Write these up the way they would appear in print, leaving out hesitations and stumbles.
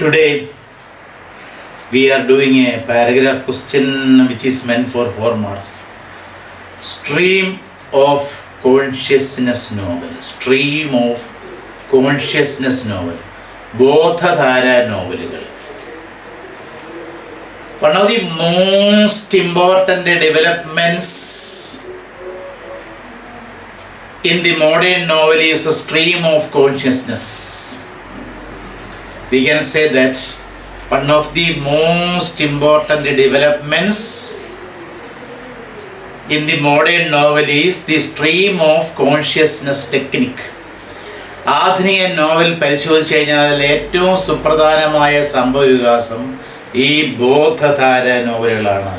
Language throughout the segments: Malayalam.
Today we are doing a paragraph question which is meant for 4 marks. Stream of consciousness novel. Stream of consciousness novel. ബോധധാര നോവലുകൾ. One of the most important developments in the modern novel is the stream of consciousness. We can say that one of the most important developments in the modern novel is the stream of consciousness technique. ആധുനിക നോവൽ പരിശോധിച്ച് കഴിഞ്ഞാൽ ഏറ്റവും സുപ്രധാനമായ സംഭവവികാസം ഈ ബോധധാര നോവലുകളാണ്.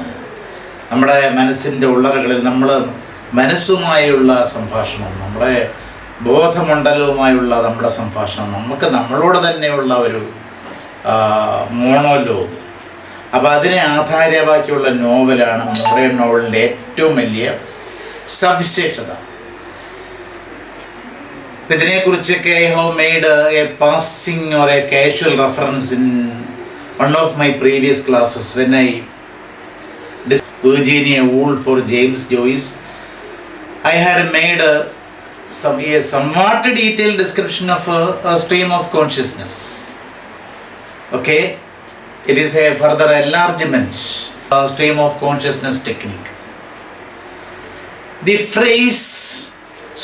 നമ്മുടെ മനസ്സിൻ്റെ ഉള്ളറകളിൽ നമ്മൾ മനസ്സുമായുള്ള സംഭാഷണം, നമ്മുടെ ബോധമണ്ഡലവുമായുള്ള നമ്മുടെ സംഭാഷണം, നമുക്ക് നമ്മളോട് തന്നെയുള്ള ഒരു മോണോലോഗ്. അപ്പോൾ അതിനെ ആധാരമാക്കിയുള്ള നോവലാണ് മോഡേൺ നോവലിൻ്റെ ഏറ്റവും വലിയ സവിശേഷത. ഇതിനെക്കുറിച്ചൊക്കെ I have made A passing or A casual reference in one of my previous classes when I Virginia Woolf or James Joyce. I had made a somewhat detailed description of a stream of consciousness. Okay, it is a further enlargement of stream of consciousness technique. The phrase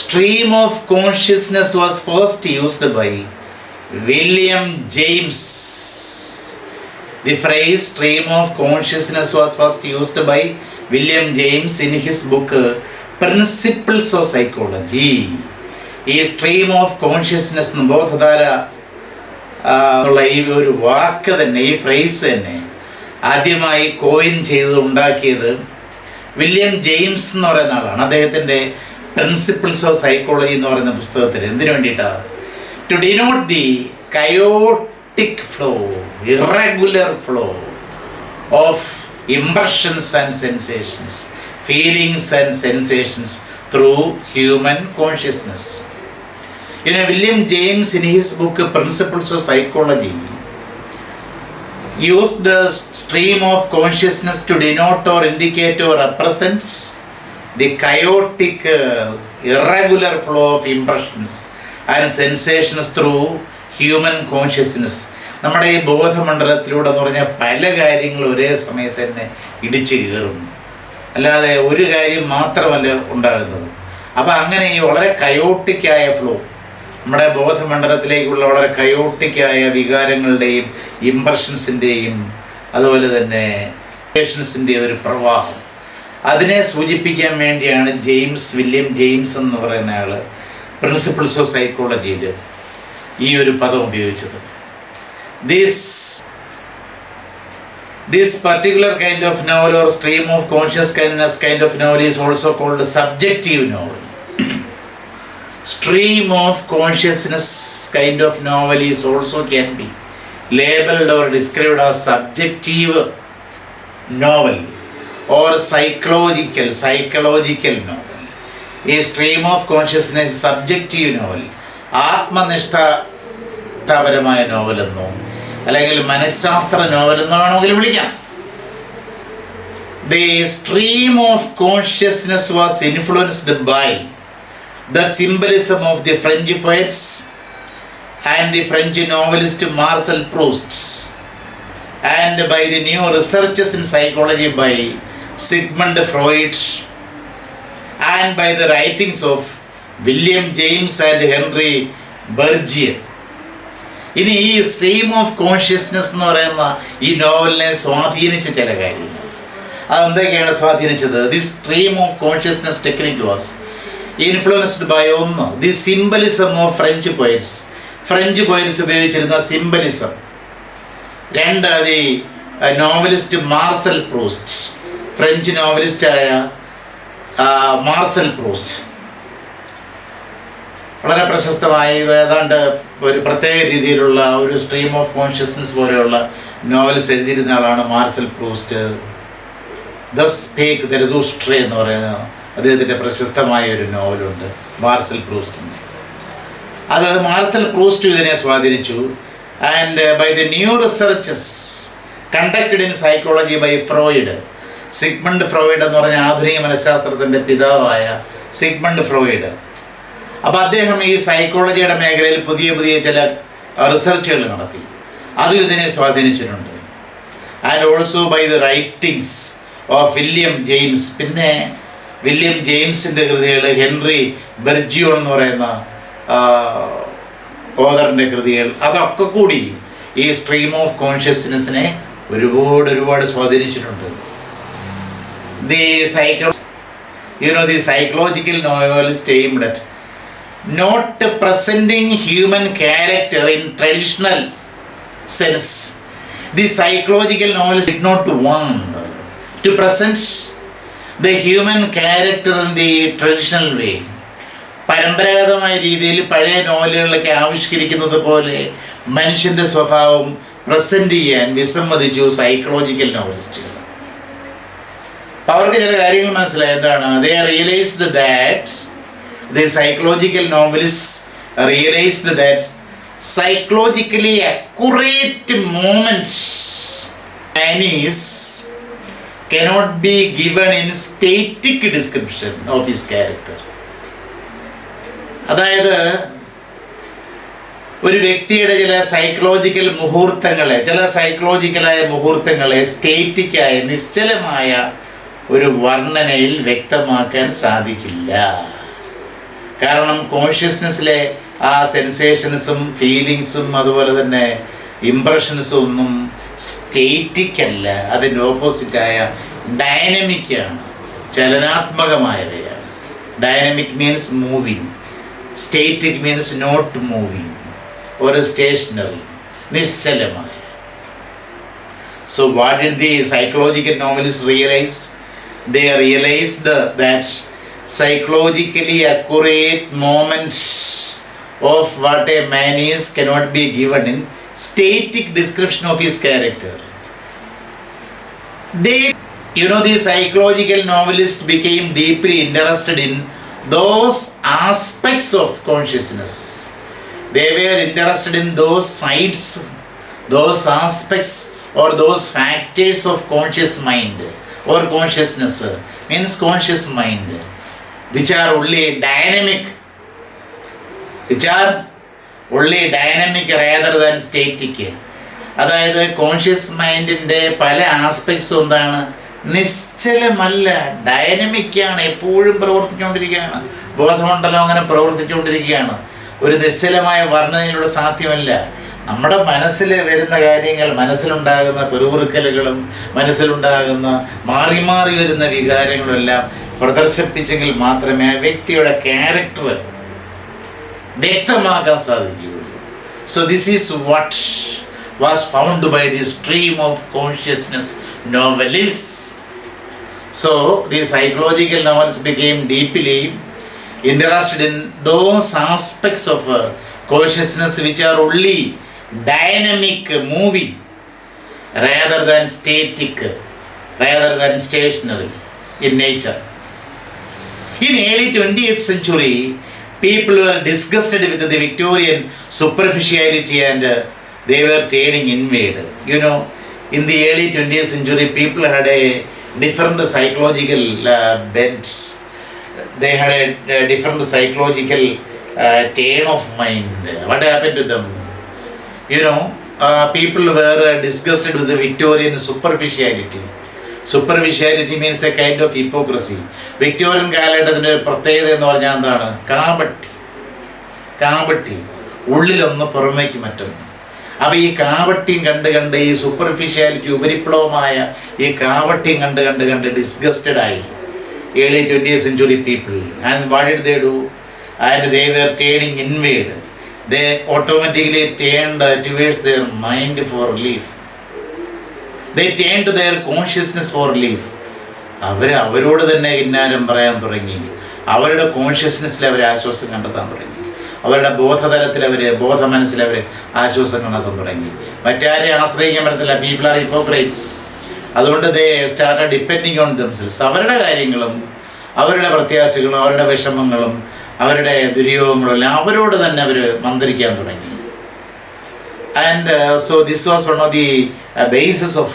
stream of consciousness was first used by William James. The phrase stream of consciousness was first used by William James in his book Principles of Psychology. ഈ സ്ട്രീം ഓഫ് കോൺഷ്യസ്നെസ് ബോധധാര എന്നുള്ള ഈ ഒരു വാക്ക് തന്നെ, ഈ ഫ്രേസ് തന്നെ ആദ്യമായി കോയിൻ ചെയ്ത് ഉണ്ടാക്കിയത് വില്യം ജെയിംസ് എന്ന് പറയുന്ന ആളാണ്. അദ്ദേഹത്തിൻ്റെ പ്രിൻസിപ്പിൾസ് ഓഫ് സൈക്കോളജി എന്ന് പറയുന്ന പുസ്തകത്തിൽ എന്തിനു വേണ്ടിയിട്ടാണ്? To denote the chaotic flow, irregular flow of impressions and sensations, feelings and sensations through human consciousness. You know, William James in his book Principles of Psychology used the stream of consciousness to denote or indicate or represent the chaotic, irregular flow of impressions and sensations through human consciousness. നമ്മുടെ ഈ ബോധമണ്ഡലത്തിലൂടെ എന്ന് പറഞ്ഞാൽ പല കാര്യങ്ങളും ഒരേ സമയത്ത് തന്നെ ഇടിച്ചു കയറുന്നു, അല്ലാതെ ഒരു കാര്യം മാത്രമല്ല ഉണ്ടാകുന്നത്. അപ്പോൾ അങ്ങനെ ഈ വളരെ കയോട്ടിക്കായ ഫ്ലോ, നമ്മുടെ ബോധമണ്ഡലത്തിലേക്കുള്ള വളരെ കയോട്ടിക്കായ വികാരങ്ങളുടെയും ഇംപ്രഷൻസിൻ്റെയും അതുപോലെ തന്നെ റിലേഷൻസിൻ്റെയും ഒരു പ്രവാഹം, അതിനെ സൂചിപ്പിക്കാൻ വേണ്ടിയാണ് വില്യം ജെയിംസ് എന്ന് പറയുന്ന ആൾ പ്രിൻസിപ്പിൾസ് ഓഫ് സൈക്കോളജിയിൽ ഈ ഒരു പദം ഉപയോഗിച്ചത്. This particular kind of novel or stream of consciousness kind of novel is also called a subjective novel. Stream of consciousness kind of novel is also can be labeled or described as subjective novel or psychological novel. A stream of consciousness is subjective novel. ആത്മനിഷ്ഠപരമായ നോവലെന്നോ അല്ലെങ്കിൽ മനഃശാസ്ത്ര നോവലെന്നോ വേണമെങ്കിലും വിളിക്കാം. The stream of consciousness was influenced by the symbolism of the French poets and the French novelist Marcel Proust, and by the new researches in psychology by Sigmund Freud, and by the writings of William James and Henry Bergson. ഇനി ഈ സ്ട്രീം ഓഫ് കോൺഷ്യസ്നെസ് എന്ന് പറയുന്ന ഈ നോവലിനെ സ്വാധീനിച്ച ചില കാര്യങ്ങൾ, അതെന്തൊക്കെയാണ് സ്വാധീനിച്ചത്? The stream of consciousness technique was influenced by ഒന്ന് the symbolism of French poets ഉപയോഗിച്ചിരുന്ന സിംബലിസം. രണ്ട്, the novelist Marcel Proust, French നോവലിസ്റ്റായ മാർസൽ പ്രൂസ്റ്റ് വളരെ പ്രശസ്തമായ ഏതാണ്ട് ഒരു പ്രത്യേക രീതിയിലുള്ള ഒരു സ്ട്രീം ഓഫ് കോൺഷ്യസ്നസ് പോലെയുള്ള നോവൽസ് എഴുതിയിരുന്ന ആളാണ് മാർസൽ പ്രൂസ്റ്റ്. ദ സ്പേക്ക് തെരദൂസ്ട്രേ എന്ന് പറയുന്ന അദ്ദേഹത്തിൻ്റെ പ്രശസ്തമായ ഒരു നോവലുണ്ട് മാർസൽ പ്രൂസ്റ്റിൻ്റെ. അത് മാർസൽ പ്രൂസ്റ്റ് ഇതിനെ സ്വാധീനിച്ചു. and by the new researches conducted in psychology by Freud. Sigmund Freud എന്ന് പറഞ്ഞ ആധുനിക മനഃശാസ്ത്രത്തിൻ്റെ പിതാവായ സിഗ്മണ്ട് ഫ്രോയിഡ്. അപ്പോൾ അദ്ദേഹം ഈ സൈക്കോളജിയുടെ മേഖലയിൽ പുതിയ പുതിയ ചില റിസർച്ചുകൾ നടത്തി. അതും ഇതിനെ സ്വാധീനിച്ചിട്ടുണ്ട്. And also by the writings of William James. പിന്നെ വില്യം ജെയിംസിൻ്റെ കൃതികൾ, ഹെൻറി ബെർജിയോൺ എന്ന് പറയുന്ന ഓതറിൻ്റെ കൃതികൾ, അതൊക്കെ കൂടി ഈ സ്ട്രീം ഓഫ് കോൺഷ്യസ്നെസ്സിനെ ഒരുപാട് സ്വാധീനിച്ചിട്ടുണ്ട്. The psychological novelist aimed at not presenting human character in traditional sense. The psychological novelist did not want to present the human character in the traditional way. പരമ്പരാഗതമായ രീതിയിൽ പഴയ നോവലുകളിലൊക്കെ ആവിഷ്കരിക്കുന്നത് പോലെ മനുഷ്യൻ്റെ സ്വഭാവം പ്രസൻറ്റ് ചെയ്യാൻ വിസമ്മതിച്ചു സൈക്കോളജിക്കൽ നോവലിസ്റ്റുകൾ. അപ്പോൾ അവർക്ക് ചില കാര്യങ്ങൾ മനസ്സിലായി. എന്താണ്? They realised that the psychological novelist realised that psychologically accurate moments ആനീസ് cannot be given in static description of his character. അതായത് ഒരു വ്യക്തിയുടെ ചില സൈക്കോളജിക്കലായ മുഹൂർത്തങ്ങളെ സ്റ്റേറ്റിക്കായ നിശ്ചലമായ ഒരു വർണ്ണനയിൽ വ്യക്തമാക്കാൻ സാധിക്കില്ല. കാരണം കോൺഷ്യസ്നെസ്സിലെ ആ സെൻസേഷൻസും ഫീലിങ്സും അതുപോലെ തന്നെ ഇംപ്രഷൻസും ഒന്നും സ്റ്റേറ്റിക്കല്ല, അതിൻ്റെ ഓപ്പോസിറ്റായ ഡൈനമിക്കാണ്, ചലനാത്മകമായവയാണ്. Dynamic means moving, static means not moving or stationary, നിശ്ചലമായ. So what did the psychological novelists realize? They realized that psychologically accurate moments of what a man is cannot be given in static description of his character. The psychological novelists became deeply interested in those aspects of consciousness. They were interested in those sides, those aspects or those factors of conscious mind or consciousness, means conscious mind, which are only dynamic rather than static. അതായത് കോൺഷ്യസ് മൈൻഡിൻ്റെ പല ആസ്പെക്ട്സും എന്താണ്? നിശ്ചലമല്ല, ഡൈനമിക്കാണ്, എപ്പോഴും പ്രവർത്തിച്ചുകൊണ്ടിരിക്കുകയാണ്. ബോധമണ്ഡലം അങ്ങനെ പ്രവർത്തിച്ചുകൊണ്ടിരിക്കുകയാണ്. ഒരു നിശ്ചലമായ വർണ്ണനയിലൂടെ സാധ്യമല്ല. നമ്മുടെ മനസ്സിൽ വരുന്ന കാര്യങ്ങൾ, മനസ്സിലുണ്ടാകുന്ന പെറുപിറുക്കലുകളും മനസ്സിലുണ്ടാകുന്ന മാറി മാറി വരുന്ന വികാരങ്ങളും എല്ലാം പ്രദർശിപ്പിച്ചെങ്കിൽ മാത്രമേ ആ വ്യക്തിയുടെ ക്യാരക്ടർ വ്യക്തമാക്കാൻ സാധിക്കുകയുള്ളൂ. So this is what was found by the stream of consciousness novelist. So the psychological novels became deeply interested in those aspects of consciousness which are only dynamic, moving, rather than static, rather than stationary in nature. In early 20th century, people were disgusted with the Victorian superficiality and they were turning inward. In the early 20th century, people had a different psychological bent. They had a different psychological turn of mind. What happened to them? People were disgusted with the Victorian superficiality. Superficiality means a kind of hypocrisy. Victorian കാലഘട്ടത്തിൻ്റെ ഒരു പ്രത്യേകത എന്ന് പറഞ്ഞാൽ എന്താണ്? കാപട്ടി, ഉള്ളിലൊന്ന് പുറമേക്ക് മറ്റൊന്ന്. അപ്പോൾ ഈ കാപട്യം കണ്ട് ഈ സൂപ്പർഫിഷ്യാലിറ്റി, ഉപരിപ്ലവമായ ഈ കാപട്യം കണ്ട് ഡിസ്ഗസ്റ്റഡ് ആയി early 20th century people. And what did they do? And they were turning inward. They automatically turned towards their mind for relief. They turned to their consciousness for relief. അവരോട് തന്നെ കിന്നാരം പറയാൻ തുടങ്ങി. അവരുടെ കോൺഷ്യസ്നെസ്സിൽ അവർ ആശ്വാസം കണ്ടെത്താൻ തുടങ്ങി. അവരുടെ ബോധതലത്തിൽ ബോധമനസ്സിൽ അവർ ആശ്വാസം കണ്ടെത്താൻ തുടങ്ങി. മറ്റാരെ ആശ്രയിക്കാൻ പറ്റത്തില്ല. People are hypocrites. അതുകൊണ്ട് they started depending on themselves. അവരുടെ കാര്യങ്ങളും അവരുടെ പ്രത്യാശകളും അവരുടെ വിഷമങ്ങളും അവരുടെ ദുര്യോഗങ്ങളും എല്ലാം അവരോട് തന്നെ അവർ മന്ത്രിക്കാൻ തുടങ്ങി. And so this was one of the basis of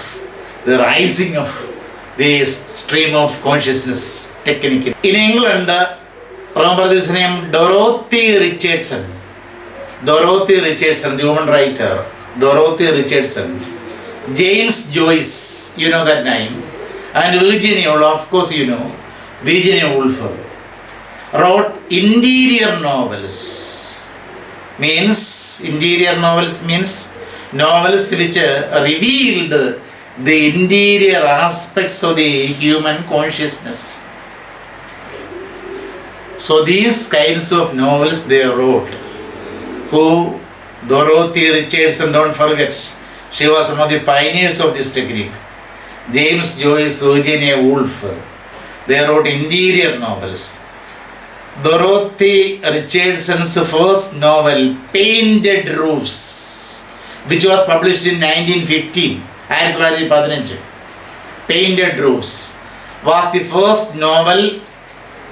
the rising of the stream of consciousness technique. In England, remember this name, Dorothy Richardson. Dorothy Richardson, the woman writer. Dorothy Richardson. James Joyce, you know that name. And Virginia Woolf, of course you know. Virginia Woolf wrote interior novels. Interior novels means novels which revealed the interior aspects of the human consciousness. So these kinds of novels they wrote. Who? Dorothy Richardson, don't forget. She was one of the pioneers of this technique. James Joyce, Virginia Woolf. They wrote interior novels. Dorothy Richardson's first novel, Painted Roofs, which was published in 1915, Painted Roofs, was the first novel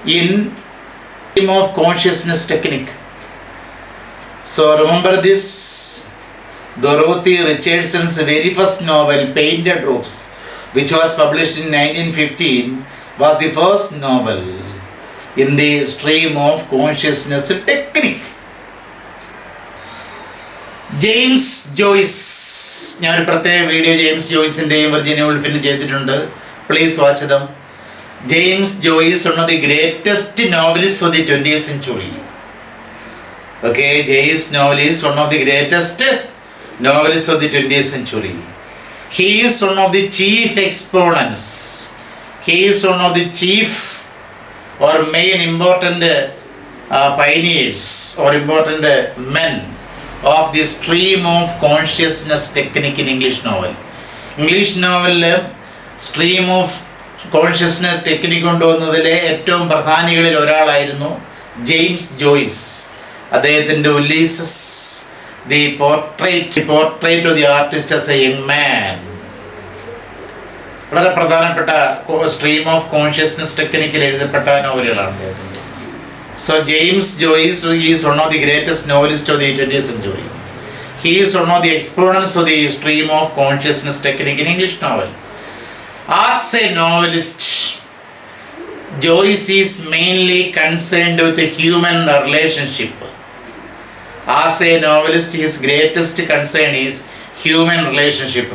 in stream of consciousness technique. So remember this, Dorothy Richardson's very first novel, Painted Roofs, which was published in 1915, was the first novel in the stream of consciousness technique. James Joyce, ഞാൻ ഒരു പ്രത്യേക വീഡിയോ ജെയിംസ് ജോയ്സിൻ്റെയും വിർജിനിയ വുൾഫിൻ്റെയും ചെയ്തിട്ടുണ്ട്. Please watch them. James Joyce one of the greatest novelists of the 20th century. Okay, James novel is one of the greatest novelists of the 20th century. He is one of the chief exponents. He is one of the chief or main important pioneers or important men of the stream of consciousness technique in English novel. English novel stream of consciousness technique കൊണ്ടുവന്നതിലെ ഏറ്റവും പ്രധാനികളിൽ ഒരാളായിരുന്നു ജെയിംസ് ജോയ്സ്. അദ്ദേഹത്തിൻ്റെ Ulysses, the portrait of the artist as a young man, വളരെ പ്രധാനപ്പെട്ട സ്ട്രീം ഓഫ് കോൺഷ്യസ്നസ് ടെക്നിക്കിൽ എഴുതപ്പെട്ട നോവലുകളാണ് അദ്ദേഹത്തിൻ്റെ. So James Joyce is one of the greatest novelist of the 20th century. He is one of the exponents of the stream of consciousness technique in English novel. As a novelist, Joyce is mainly concerned with the human relationship. As a novelist, his greatest concern is human relationship.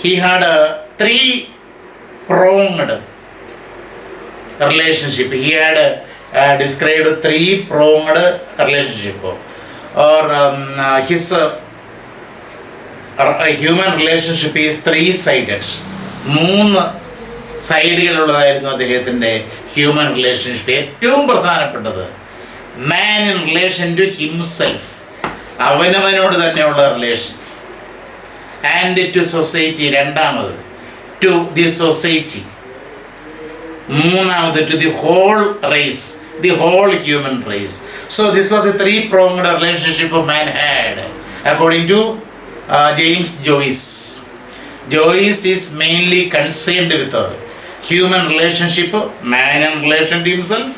He had a three-pronged relationship. He had described three-pronged relationship. Or his human relationship is three-sided. മൂന്ന് സൈഡുകളുള്ളതായിരുന്നു അദ്ദേഹത്തിൻ്റെ ഹ്യൂമൻ റിലേഷൻഷിപ്പ്. ഏറ്റവും പ്രധാനപ്പെട്ടത് man in relation to himself, അവനവനോട് തന്നെയുള്ള റിലേഷൻ. ആൻഡ് ടു സൊസൈറ്റി, രണ്ടാമത് ടു ദി സൊസൈറ്റി. മൂന്നാമത് to the whole race, the whole human race. So this was a three pronged relationship of man had according to James Joyce. Joyce is mainly concerned with human relationship, man in relation to himself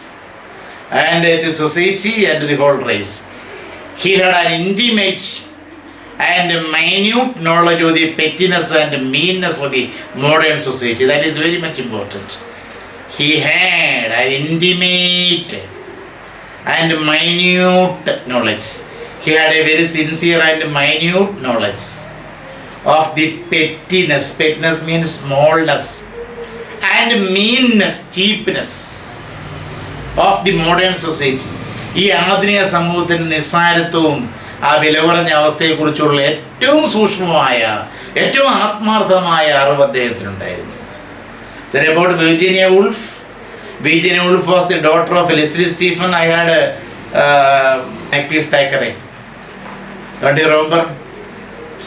and to society and to the whole race. He had an intimate and minute knowledge of the pettiness and meanness of the modern society. That is very much important. He had an intimate and minute knowledge. He had a very sincere and minute knowledge of the pettiness. Pettiness means smallness, and meanness, cheapness of the modern society. ഈ ആധുനിക സമൂഹത്തിന് നിസ്സാരത്വവും ആ വില കുറഞ്ഞ അവസ്ഥയെക്കുറിച്ചുള്ള ഏറ്റവും സൂക്ഷ്മമായ, ഏറ്റവും ആത്മാർത്ഥമായ അറിവ് അദ്ദേഹത്തിനുണ്ടായിരുന്നു. Then about Virginia Woolf. Virginia Woolf was the daughter of Leslie Stephen. I had Agnes Thackeray. Don't you remember?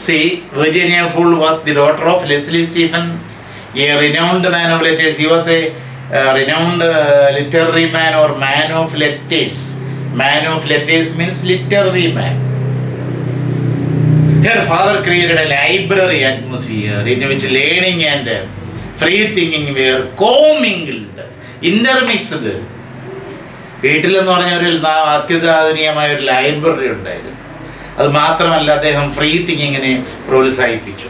See, Virginia Woolf was the daughter of Leslie Stephen, a renowned man of letters. He was a renowned literary man or man of letters. Man of letters means literary man. Her father created a library atmosphere in which learning and free thinking were commingled, intermixed. വീട്ടിലെന്ന് പറഞ്ഞ ഒരു അത്യന്താധുനികമായ ഒരു ലൈബ്രറി ഉണ്ടായിരുന്നു. അത് മാത്രമല്ല അദ്ദേഹം ഫ്രീ തിങ്കിങ്ങിനെ പ്രോത്സാഹിപ്പിച്ചു.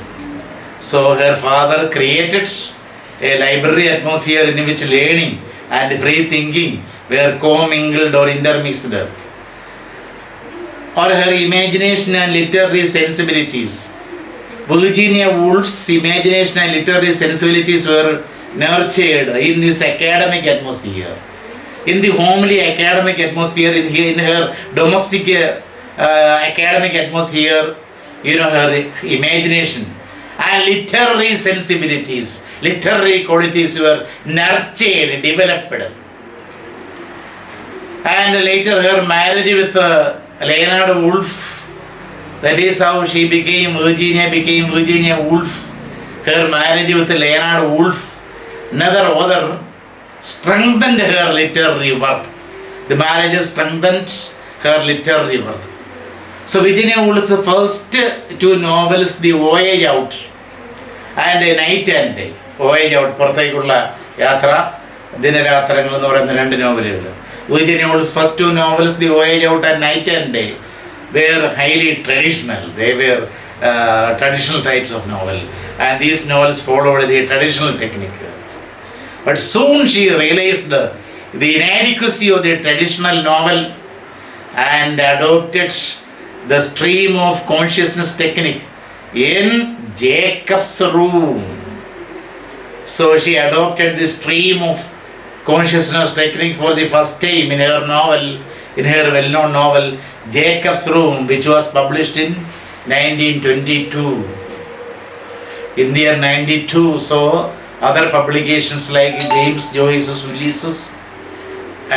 So her father created a library atmosphere in which learning and free thinking were co-mingled or intermixed, or her imagination and literary sensibilities. Virginia Woolf's imagination and literary sensibilities were nurtured in this academic atmosphere, in the homely academic atmosphere, in her domestic academic atmosphere. Her imagination and literary sensibilities, literary qualities were nurtured, developed. And later her marriage with Leonard Woolf, that is how she became Virginia Woolf. Her marriage with Leonard Woolf, another author, strengthened her literary worth. The marriage strengthened her literary worth. So Virginia Woolf's first two novels, The Voyage Out and A Night and Day. Voyage Out, പുറത്തേക്കുള്ള യാത്ര, ദിനരാത്രങ്ങൾ എന്ന് പറയുന്ന രണ്ട് നോവലുകൾ. Virginia Woolf's first two novels, The Voyage Out and Night and Day, were highly traditional. They were traditional types of novel, and these novels followed the traditional technique. But soon she realized the inadequacy of the traditional novel and adopted the stream of consciousness technique in Jacob's Room. So she adopted the stream of consciousness technique for the first time in her novel, in her well-known novel Jacob's Room, which was published in 1922. In the year 92, so other publications like James Joyce's Ulysses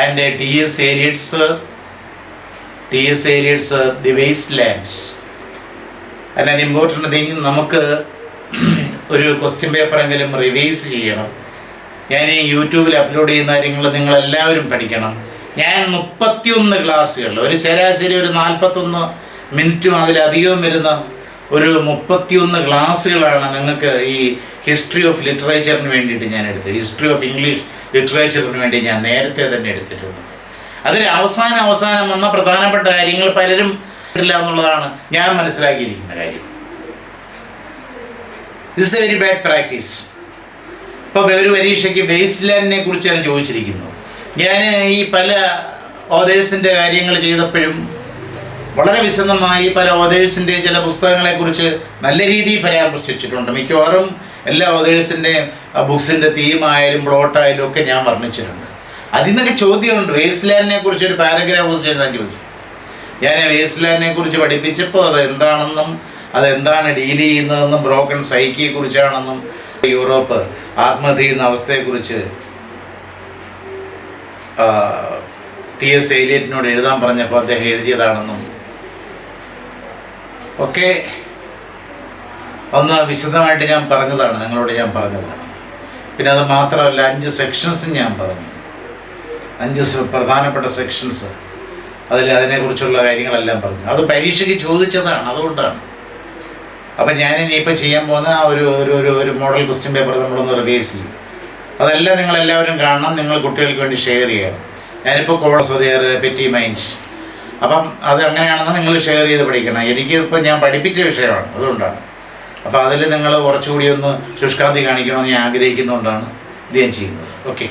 and T.S. Eliot's The Wasteland. And an important thing, നമുക്ക് ഒരു ക്വസ്റ്റ്യൻ പേപ്പർ എങ്കിലും റിവൈസ് ചെയ്യണം. ഞാൻ ഈ യൂട്യൂബിൽ അപ്ലോഡ് ചെയ്യുന്ന കാര്യങ്ങൾ നിങ്ങളെല്ലാവരും പഠിക്കണം. ഞാൻ 31 ക്ലാസ്സുകൾ, ഒരു ശരാശരി ഒരു 41 മിനിറ്റും അതിലധികവും വരുന്ന ഒരു 31 ക്ലാസ്സുകളാണ് നിങ്ങൾക്ക് ഈ ഹിസ്റ്ററി ഓഫ് ലിറ്ററേച്ചറിന് വേണ്ടിയിട്ട് ഞാൻ എടുത്തത്. ഹിസ്റ്ററി ഓഫ് ഇംഗ്ലീഷ് ലിറ്ററേച്ചറിന് വേണ്ടി ഞാൻ നേരത്തെ തന്നെ എടുത്തിട്ടുണ്ട്. അതിൽ അവസാനം വന്ന പ്രധാനപ്പെട്ട കാര്യങ്ങൾ പലരും ഇല്ല എന്നുള്ളതാണ് ഞാൻ മനസ്സിലാക്കിയിരിക്കുന്ന കാര്യം. This A very bad practice. ഇപ്പോൾ ഒരു പരീക്ഷയ്ക്ക് വേസ്റ്റ്ലാൻഡിനെ കുറിച്ചാണ് ചോദിച്ചിരിക്കുന്നത്. ഞാൻ ഈ പല ഓതേഴ്സിൻ്റെ കാര്യങ്ങൾ ചെയ്തപ്പോഴും വളരെ വിശദമായി പല ഓതേഴ്സിൻ്റെ ചില പുസ്തകങ്ങളെക്കുറിച്ച് നല്ല രീതിയിൽ പരാമർശിച്ചിട്ടുണ്ട്. മിക്കവാറും എല്ലാ ഓതേഴ്സിൻ്റെയും ബുക്സിൻ്റെ തീമായാലും പ്ലോട്ടായാലും ഒക്കെ ഞാൻ വർണ്ണിച്ചിട്ടുണ്ട്. അതിൽ നിന്നൊക്കെ ചോദ്യമുണ്ട്. വേസ്റ്റ്ലാൻഡിനെ കുറിച്ച് ഒരു പാരഗ്രാഫ് എഴുതാൻ ചോദിച്ചു. ഞാൻ വേസ്റ്റ്ലാൻഡിനെ കുറിച്ച് പഠിപ്പിച്ചപ്പോൾ അത് എന്താണെന്നും അതെന്താണ് ഡീൽ ചെയ്യുന്നതെന്നും ബ്രോക്കൺ സൈക്കിയെക്കുറിച്ചാണെന്നും യൂറോപ്പ് ആത്മഹത്യ ചെയ്യുന്ന അവസ്ഥയെക്കുറിച്ച് T.S. എലിയറ്റിനോട് എഴുതാൻ പറഞ്ഞപ്പോൾ അദ്ദേഹം എഴുതിയതാണെന്നും ഒക്കെ ഒന്ന് വിശദമായിട്ട് ഞാൻ പറഞ്ഞതാണ്, നിങ്ങളോട് ഞാൻ പറഞ്ഞതാണ്. പിന്നെ അത് മാത്രമല്ല 5 സെക്ഷൻസും ഞാൻ പറഞ്ഞു. 5 പ്രധാനപ്പെട്ട സെക്ഷൻസ്, അതിനെക്കുറിച്ചുള്ള കാര്യങ്ങളെല്ലാം പറഞ്ഞു. അത് പരീക്ഷയ്ക്ക് ചോദിച്ചതാണ്, അതുകൊണ്ടാണ്. അപ്പം ഞാനിനിയിപ്പോൾ ചെയ്യാൻ പോകുന്ന ആ ഒരു മോഡൽ ക്വസ്റ്റ്യൻ പേപ്പർ നമ്മളൊന്ന് റിവൈസ് ചെയ്യും. അതെല്ലാം നിങ്ങളെല്ലാവരും കാണണം, നിങ്ങൾ കുട്ടികൾക്ക് വേണ്ടി ഷെയർ ചെയ്യണം. ഞാനിപ്പോൾ കോഴ്സ് പെറ്റി മൈൻഡ്സ്, അപ്പം അത് അങ്ങനെയാണെന്ന് നിങ്ങൾ ഷെയർ ചെയ്ത് പഠിക്കണം. എനിക്കിപ്പോൾ ഞാൻ പഠിപ്പിച്ച വിഷയമാണ്, അതുകൊണ്ടാണ്. അപ്പോൾ അതിൽ നിങ്ങൾ കുറച്ചുകൂടി ഒന്ന് ശുഷ്കാന്തി കാണിക്കണമെന്ന് ഞാൻ ആഗ്രഹിക്കുന്നതുകൊണ്ടാണ് ഇത് ഞാൻ ചെയ്യുന്നത്. ഓക്കെ.